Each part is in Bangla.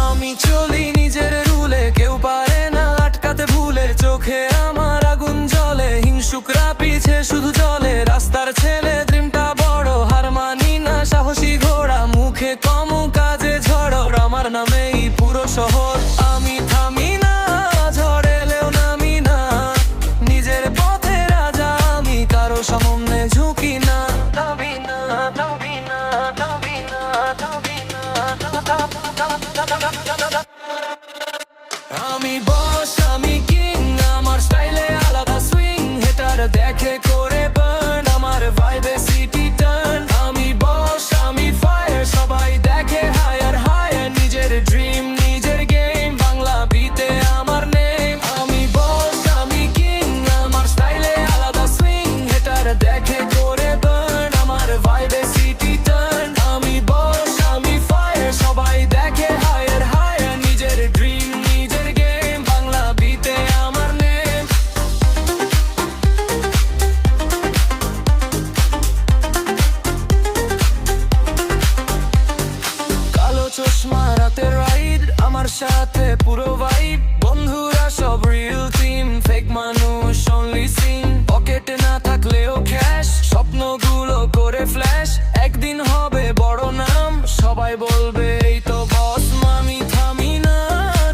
আমি চলি নিজের রুলে, কেউ পারে না আটকাতে ভুলে। চোখে আমার আগুন জ্বলে, হিংসুকরা পিছে শুধু চলে। রাস্তার ছেলে, ড্রিমটা বড়, হার মানি না, সাহসী ঘোড়া। মুখে কম, কাজে ঝড়, আমার নামেই পুরো শহর। আমি থামি না, ঝড় এলেও নামি না। নিজের পথে রাজা আমি, কারো সামনে ঝুঁকি না। নামি না, নামি না, নামি না, নামি না। আমি বস, আমি কিং, আমার স্টাইলে আলাদা সুইং। হেটার দেখে করে বার্ন, আমার ভাইবে সিটি টার্ন। আমি বস, আমি ফায়ার, সবাই দেখে হায়ার হায়ার। নিজের ড্রিম, নিজের গেম, বাংলা বিতে আমার নেম। আমি বস, আমি কিং, আমার স্টাইলে আলাদা সুইং। হেটার দেখে করে বার্ন, আমার ভাইবে সিটি টার্ন। আমি বস, আমি ফায়ার, সবাই দেখে হায়ার হায়ার। নিজের ড্রিম, নিজের গেম, বাংলা বিতে আমার নেম। কালো চশমা, রাতে রাইড, আমার সাথে পুরো ভাইব। বন্ধুরা সব রিয়েল টিম, ফেক মানুষ অনলি সিন। পকেটে না থাকলেও ক্যাশ, স্বপ্নগুলো করে ফ্ল্যাশ। একদিন হবে বড় নাম, সবাই বলবে এই তো বস। আমি থামি না,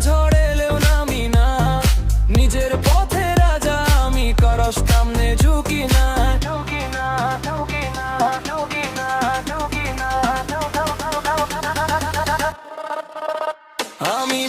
ঝড় এলেও নামি না। নিজের পথে রাজা আমি, কারো সামনে ঝুঁকি না। ঝুঁকি না, ঝুঁকি না, ঝুঁকি না, ঝুঁকি না। আমি